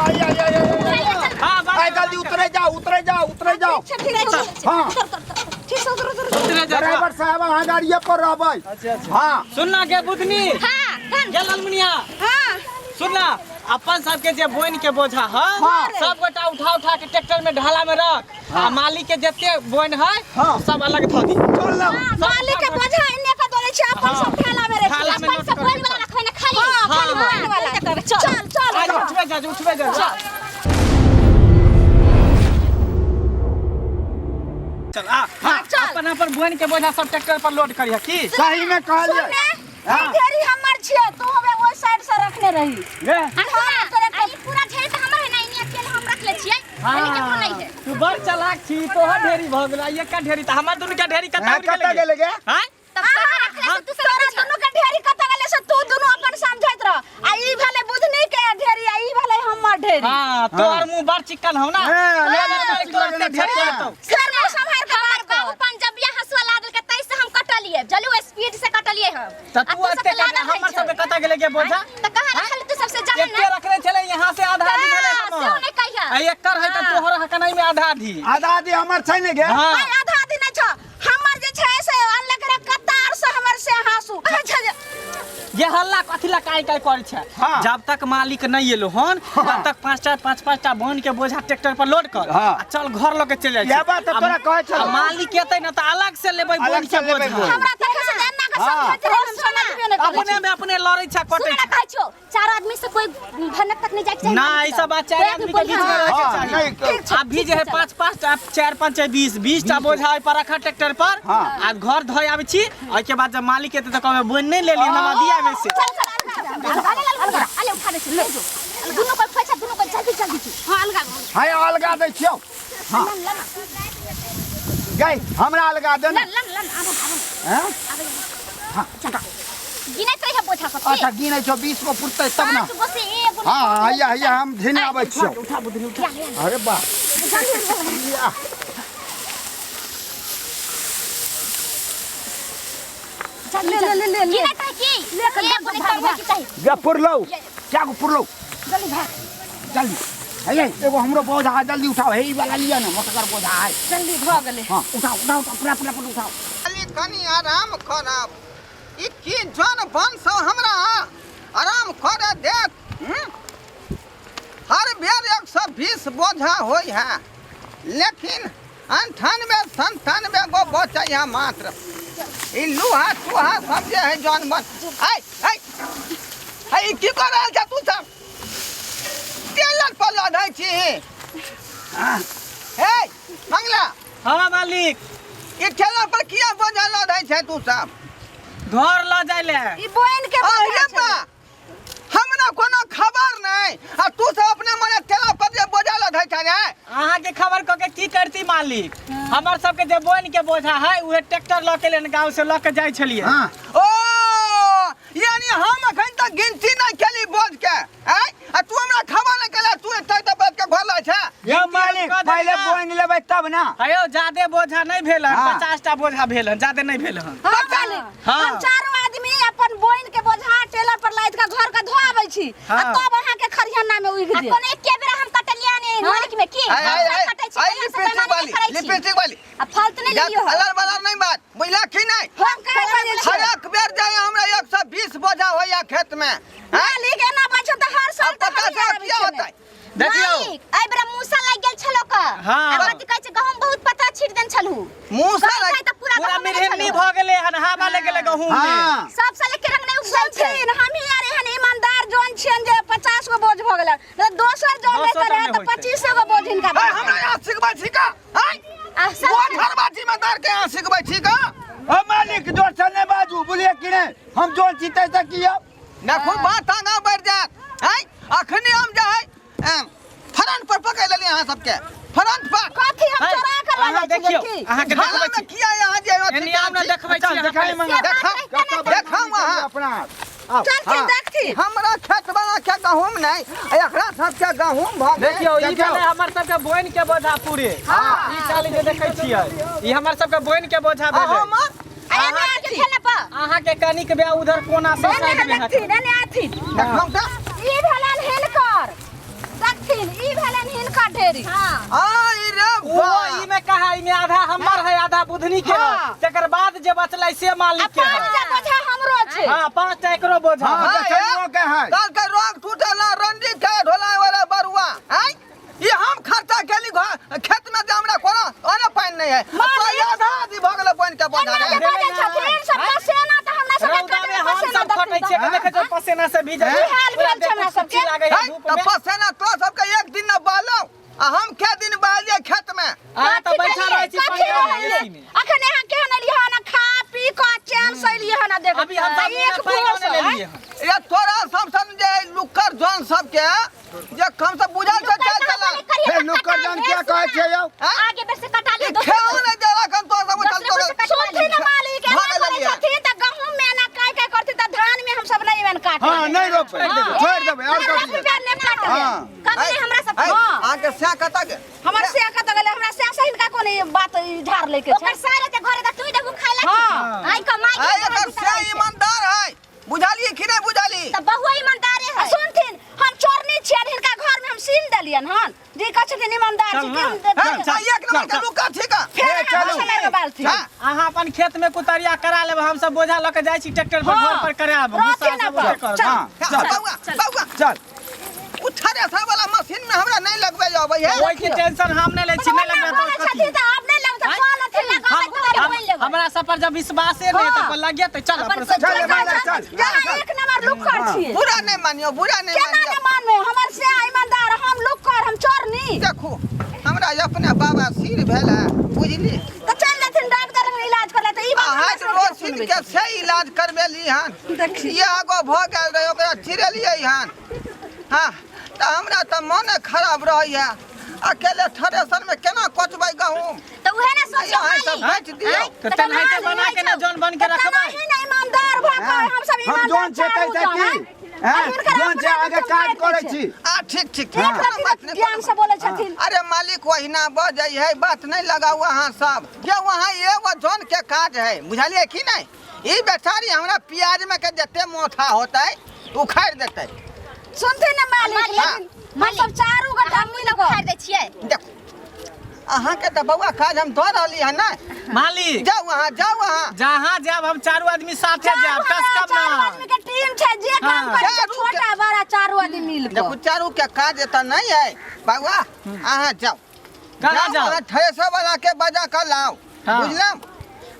हां जल्दी उतरे जाओ हां ड्राइवर साहब वहां गाड़ी पर रहबै। अच्छा हां सुनना के बुधनी हां ये लालमुनिया हां सुनना अपन सबके जे बोइन के बोझा है सब गोटा उठा के ट्रैक्टर में ढाला में रख आ मालिक के जते बोइन है सब अलग ध दी। चल ना मालिक के बोझा इन्ने का बोले छै अपन सब ढाला में रख अपन सब बोइन वाला रखै ना खाली बोइन वाला चल उठबे जा चल अपन अपन बोइन के बोझा सब ट्रैक्टर पर लोड करिया की सही में कहलिए ढेरी हमर छियै तू हमे ओइ साइड से रखने रही ले अरे पूरा ढेरी त हमर है ना इन्ने अकेले हम रख ले छियै मालिक के तो नहीं है। तू बड़ चालाक छी तोहर ढेरी भ गेल ये का ढेरी त हमर दुनु के ढेरी कता गेले गे हां तब तक तू सारा दोनों के ढेरी कता गेले से तू दोनों अपन समझैत रह आ ई भेले बुधनी के ढेरी आ ई भेले हमर ढेरी। हां तोहर मुंह बड़ चिकन हो ना ले ढेरी तो सर में संभाल के बात कर पंजाबिया हंसवा लागल के तै से हम कटलिए जलू स्पीड से कटलिए हम त तू अते हमर सब के कता गेले के बोझा त कहां रखल तू सबसे जाने एके रखले चले यहां से आधा आधी भेले हम से नहीं कहिया आ एकर है त तोहर हकनाई में आधा आधी हमर छै ने गे हां आधा आधी नहीं छ हमर जे छै से अल्लाह के कतार से हमर से हासू ये हल्ला कथिला काय करे छै जब तक मालिक नहीं एलो हन तब तक पांच टा बोन के बोझा ट्रैक्टर पर लोड कर आ चल घर ल के चले ये बात तोरा कहै छ मालिक एतै न त अलग से लेबै बोन के बोझा हमरा तक से एना के समझैत रह हम सोना दिबे ने अपने में अपने लड़ै छै कटै सुन ना कहै छौ चार आदमी से कोई भनक तक नहीं जाय छै ना ई सब बात चार आदमी के बीच में रहै छै अभी जे है 5 टा 4 5 20 टा बोझा पर रखा ट्रैक्टर पर आ घर धोय आबै छी ओइ के बाद जब मालिक एतै त कहबै बोन नहीं ले ली नवा दिया में से अले उठा दे ले जो दुनो को फचा दुनो को जल्दी हां अलगा दै छियौ हां गई हमरा अलगा दे ना लन हैं हां चटा गिनै छै बोझा सब अच्छा गिनै छौ 20 को पुरतै तब ना तू बस एगो हां हैया हम धिन आबै छियौ उठा बुधनी उठा अरे बा ले गिनै छै की लेकर भाग चाहिए गे पुरलौ क्या को पुरलौ जल्दी भाग जल्दी हैया एगो हमरो बोझा है जल्दी उठाओ हे ई वाला लिया ना मोटकर बोझा है जल्दी भ गेले हां उठाओ पूरा उठाओ खाली कनी आराम करब ई की जन बनसो हमरा आराम करे देख हर बेर 120 बोझा होई है लेकिन 98 गो बचै है मात्र ई लूहा चूहा सब जे है जन बन आई की कर रहल छ तू सब तेलर पर लदै छी हे मंगला हां मालिक ई ठेला पर किया बोझा लदै छै तू सब घर ल जाय ले ई बोइन के अरे बा हमरा कोनो खबर नहीं आ तू सब अपने मने ठेला पर जे बोझा लदै छै ने अहाँ के खबर क के की करती मालिक हमर सब के जे बोइन के बोझा है उहे ट्रैक्टर ल के लेन गांव से ल के जाय छलिए हां ओ यानी हम अखन तक गिनती नहीं केली बोझ के आ तू हमरा खबर नहीं केला तू एतै त बैठ के घर लै छै ये मालिक पहले बोइन लेबै तब ना अयो जादे बोझा नहीं भेल 50 टा बोझा भेल जादे नहीं भेल हन हम चारों आदमी अपन बोइन के बोझा टेलर पर लाद के घर का धोआबै छी आ तब अहाँ के खरियाना में उइग दे अपन एके बेर हम कटलिया ने मालिक में की कटै छी लिपस्टिक वाली आ फालतू नहीं लियो अलर बलर नहीं बात बुझला कि नहीं हम कह बजे छी हर एक बेर जाय हमरा 120 बोझा होया खेत में मालिक एना बचो त हर साल अब पता से क्या होता है देखियो आई बेरा मूसा लाग गेल छलो का हां कथि कहै छै गहूम बहुत पता छीट देन छलहु मूसा त पूरा मिरहनी भ गेले हन हवा ले गेले गहूम में सब साल के रंग नहीं उगल छै हम ही यार एहन ईमानदार जोन छियन जे 50 गो बोझ भ गेल दोसर जोन ले करे त 25 गो बोझ इनका हमरा यहाँ सिखबै छी का वो घर बाटी में दार के यहाँ सिखबै छी का ओ मालिक जोर से नहीं बाजू बोलिए कि नहीं हम जोर जीते से कियो ना खूब बात आगा बढ़ जात है अखनी हम जे है फ्रंट पर पकड़ लेली अहाँ सबके फ्रंट पर कथि हम चोरा कर अहाँ देखियो अहाँ के देखबै छी किया यहाँ जे एनी हम देखबै छी देखाई मंगा देखा वहाँ अपना चल देखथि हमरा खेत बना के गहूम नहीं एकरा सबके गहूम भ देखियो ई भेले हमर सब के बोइन के बोझा पूरे ई चाली जे देखै छियै ई हमर सब के बोइन के बोझा भेले अहाँ के खेले पर अहाँ के कनिक बे उधर कोना से साइड में देखथि देने आथि देखौ त ई भेलन हेलकर देखथि का ढेरी आई रे वो ई में कहा ई में आधा हमर है आधा बुधनी के है तकर बाद जे बचलै से मालिक के है 5 बोझा हमरो छै हां 5 टा एकरो बोझा हाँ, तो चलुओ के है। कल के रोग टूटल ना रंजीत के ढोलाय वाला बरुआ हैं ये हम खर्चा केली खेत में जे हमरा कोनो ओने पानी नहीं है तो ये आधा आधी भ गेल पानी के बोझा एना जे रे बाजै छथिन सब पसेना त हमरा सब रौदा में हम सब खटै छियै के देखै छौ पसीना से भीजै हाल भेल छै हमरा सबके लागे है धूप तो में पसेना तो सबके एक दिन न बहलो आ हम के दिन बहलिए खेत में आ त बैठा रहै छी पानी में अखन यहाँ केहन एलियै हन खा पी क चैन से एलियै हन देख अभी हम सब एक पानी भोर ले लिए ये तोरा सब जे लुक्कर जन सब के जे कम से बुझल से चल चला हे नुक्कर जान क्या कहै छै यौ आगे बेर से कटा ले खेओ नहीं जरा कन तो सब चल सोथी न मालिक एना करे छथिन त गहूम में ना काय करती त धान में हम सब नहीं एवन काट हां नहीं रोपे छोड़ देबै और काट रुपया ने काट हाँ। कभी हमरा सब हां आके स्या कता के हमर से कत गेले हमरा से सहिन का कोनी बात झाड़ लेके छै ओकर सारे के घरे त तू देखू खाइला हाँ। आई कमाई आय एकर से ईमानदार है बुझाली कि नहीं बुझाली त बहु ईमानदार है सुनथिन हम चोरनी छियन हिनका घर में हम सीन देलियन हन जे कह छथिन ईमानदार छी कि हम एक नंबर के लुका ठीक है फेर चलू। समय के बात थी अहाँ अपन खेत में कुतरिया करा लेब हम सब बोझा ल के जाय छी ट्रैक्टर पर घर पर कराब रोके ना पर। चल। हां चल बाबूआ बाबूआ चल उठारे सा वाला मशीन में हमरा नहीं लगबे जाबै है ओइ के टेंशन हम नहीं ले छी नहीं लगबे तो छथिन त आप नहीं लगता कॉल अथि लगा के तोरे बोल लेब हमरा सब पर जब विश्वासे नहीं त पर लग गया त चल अपन सब चल, चल। जहाँ एक नंबर लुक्कर छिए बुरा नहीं मानियो बुरा नहीं केना मानियो ने मानबे हमर से ईमानदार हम लुक्कर हम चोरनी देखो हमरा अपने बाबा सिर भेला बुझली त चल जथिन डॉक्टर लग इलाज कर ले त ई बात हाथ रोज सिर के से इलाज करबेली हन देखी ये आगो भ गेल रहे ओकरा चिरलियै हन हां त हमरा त मन खराब रहैया अकेले थ्रेसर में केना कोचबै गहूम त उहे ना सोचियो अहाँ सब बेच दियौ तो तेनाहिते बना के ना जौन बन के रखबै ही ना ईमानदार भऽ हम सब हम ईमानदार जोन छै तै की हैं जोन छै आगे काज करै छी आ ठीक ठीक ठीक हाँ। कोनो बात नहीं ज्ञान से बोले छथिन अरे मालिक वहीना बजै है बात नहीं लगाऊ अहाँ सब ये वहाँ एगो जोन के काज है बुझलिए कि नहीं ई बेचारी हमरा प्याज में के जते मोथा होतै उखाड़ देतै सुनते ना मालिक हाँ। लेकिन हम सब चारू गोटा मिल के खाड़ दै छियै देखो अहाँ के तो बउआ काज हम दऽ रहली है ना मालिक जाओ वहाँ जहाँ जाब हम चारों आदमी साथे जाब कस कब चारू ना आदमी के टीम छै जे काम हाँ। करे छै चारू के- छोटा बड़ा चारू आदमी मिल के देखो चारू के काज एतऽ नहीं है बउआ अहाँ जाओ कहाँ जाओ अहाँ थ्रेसर वाला के बजा कर लाओ हाँ। बुझलम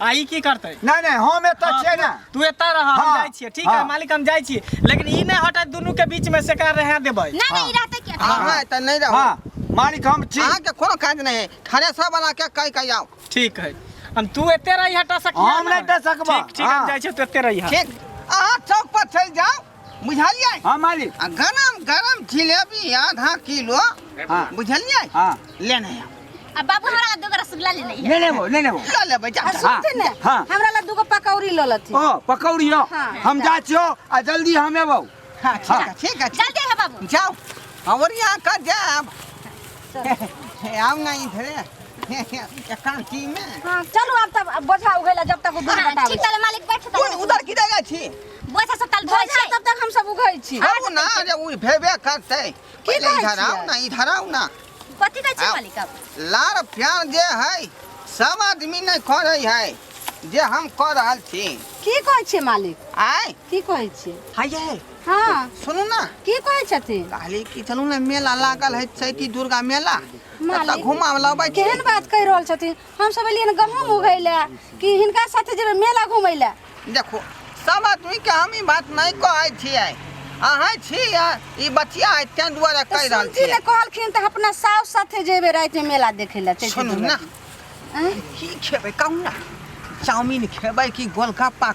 आई की करतै नहीं नहीं हम एतऽ छियै ना तू एता रह हम हाँ। जाय छियै ठीक है हाँ। मालिक हम जाय छी लेकिन ई नहीं हटै दुनू के बीच में से कर रहे देबै नहीं नहीं रहते क्या अहाँ एतऽ नहीं रहो हां मालिक हम छी अहाँ के कोनो काज नहीं है थ्रेसर वाला के कह के आओ ठीक है हम तू एते रही हटा सकिया हम नहीं टा सकबा ठीक ठीक हम जाय छी तू एते रही ठीक अहाँ चौक पर चल जाओ बुझलिए हां मालिक आ गरम जिलेबी आधा किलो हाँ। बुझलिए हां लेने आओ अब बाबू हमरा दो रसगुल्ला लेने है ले लेबो ले लेबो ले लेबै जा सुनते ने हाँ। हमरा ला दूगो पकौड़ी ल लथि ओ पकौड़ी हो हाँ। हम जा छियो आ जल्दी हम एबो हाँ ठीक है जल्दी है बाबू जाओ और यहाँ का जाब आओ ना इधर एकांती में हां चलो अब तब बोझा उघैला जब तक दूर बताबै ठीक तले मालिक बैठ कौन उधर किधर गए छी बोझा सब तल धोइ छै तब तक हम सब उघै छी आओ ना जे उ भेबे करते पहले कहै इधर आओ छियै? ना इधर आओ ना कथि कहै छै आउ। मालिक अब लार प्यार जे है सब आदमी नहीं करे है जे हम कर रहल छी की कहै छै मालिक आय की कहै छै हाय ये हां सुनू ना की कहै छथिन कहली कि चलू ना मेला लागल है चैती दुर्गा मेला मालिक, घुमा लबै केहन बात कहि रहल छथिन हम सब एलियन गहूम उघैला कि हिनका साथे जेबै मेला घुमैला देखो सब आदमी के हम ई बात नहीं कहै छियै अहाँ छी ई बचिया है तें दुआरे कहि रहल सुनती ने छियै कहलखिन त अपना साउस साथे जेबै राति में मेला देखैला सुनू ना की खेबै कहू ना चाउमीन खेबै कि गोलगप्पा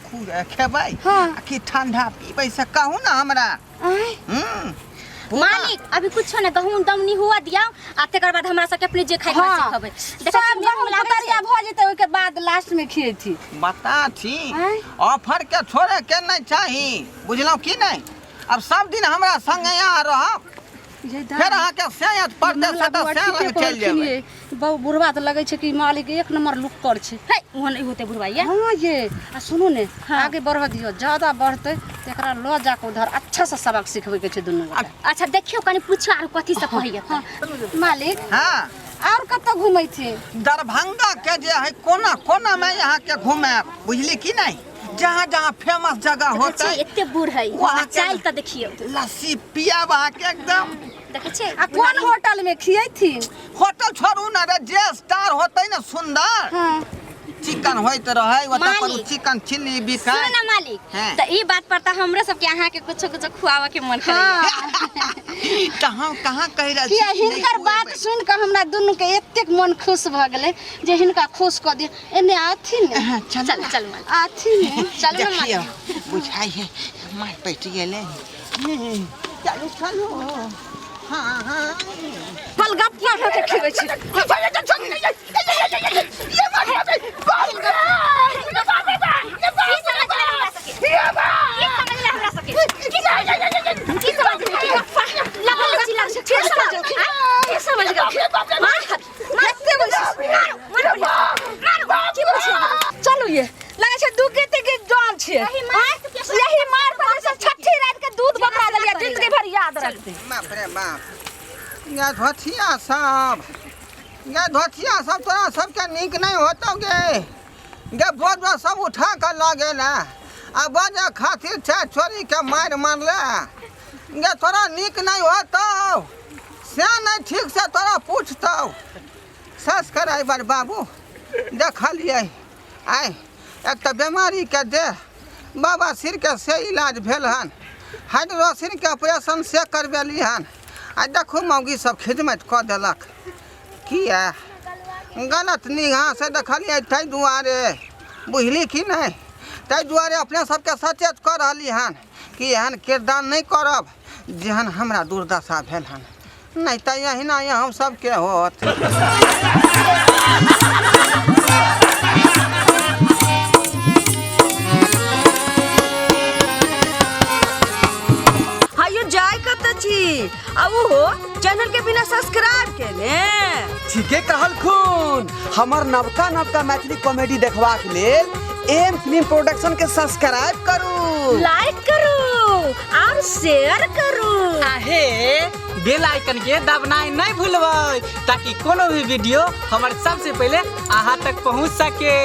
खेबै हाँ। कि ठंडा पीबै से कहू ना हमरा मालिक अभी कुछ ना गहूम दमनी हुआ दिया आ तकर बाद हमरा सब अपने जे खाइ हाँ। से खबै देखा गहूम लागतरिया भ जेतै ओइ के बाद लास्ट में खिएथी बता छी आँय? ऑफर के छोड़े के नहीं चाही बुझलौ कि नहीं अब सब दिन हमरा संगे यहाँ रहब फिर अहाँ के सेहत पर दे से तो से लग चल जेबै बहु बुढ़वा तो लगे छै कि मालिक एक नंबर लुक्कर छै हे ओहन नहीं होते बुढ़वा ये हां ये आ सुनू ने आगे बढ़ दियो ज्यादा बढ़ते त एकरा लो जाके उधर अच्छा से सबक सिखबै के छै दुनू अच्छा देखियो कनी पूछो आर कथि से कहिए मालिक हां और कत घुमै छी दरभंगा के जे है कोना कोना में यहाँ के घूमे बुझली कि नहीं जहाँ जहाँ फेमस जगह होता है एते बूढ़ है वहां चाल त देखियो लस्सी पिया वहाँ के एकदम देखे छै आ कोन होटल में खियै थी होटल छोड़ू ना रे जे स्टार होतै ना सुंदर हां चिकन होइत रहे ओता पर चिकन चिल्ली बिका सुन ना मालिक त ई बात पर त हमरे सब के अहाँ के कुछ कुछ खुआवा के मन करैया त हम कहां कहि रहल छी हिनकर बात सुन के हमरा दुनू के एतेक मन खुश भ गेलै जे हिनका खुश क दे एने आथी ने चल चल आथी ने चल ना मालिक बुझाई है मार पैट गेले चलो चलो हां हां पल गप ना होके खिबै छी चलो ये लगे छै दुगे ते के जान छै यही मार पर से छठी रात के दूध बकरा देलिया जिंदगी भर याद रखते बाप रे बाप या धोथिया सब तोरा सबके नीक नहीं होतौ गे बोझ सब उठा कर लगे ना आ बजे खातिर छे छोरी के मार मारले गे तोरा नीक नहीं होतौ से नहीं ठीक से तोरा पूछतौ सस कराई बार बाबू देखलिए आय एक तो बीमारी के दे बाबा सिर के से इलाज भेल हन हाइड्रोसिन के ऑपरेशन से करबेली हन आ देखू मौगी सब खिदमत कऽ देलक किया गलत निगाह से देखलिए ताहि दुआरे बुझली कि नहीं ताहि दुआरे अपने सबके सचेत कऽ रहली हन कि एहन किरदार नहीं करब जेहन हमरा दुर्दशा भेल हन नहीं तो यही ना हम सबके होत अब हो चैनल के बिना सब्सक्राइब के ने ठीके कहल खून हमर नवका मैथिली कॉमेडी देखबा के लेल एम फिल्म प्रोडक्शन के सब्सक्राइब करू लाइक करू और शेयर करू आहे बेल आइकन के दबनाई नहीं भूलबै ताकि कोनो भी वीडियो हमारे सबसे पहले अहाँ तक पहुंच सके।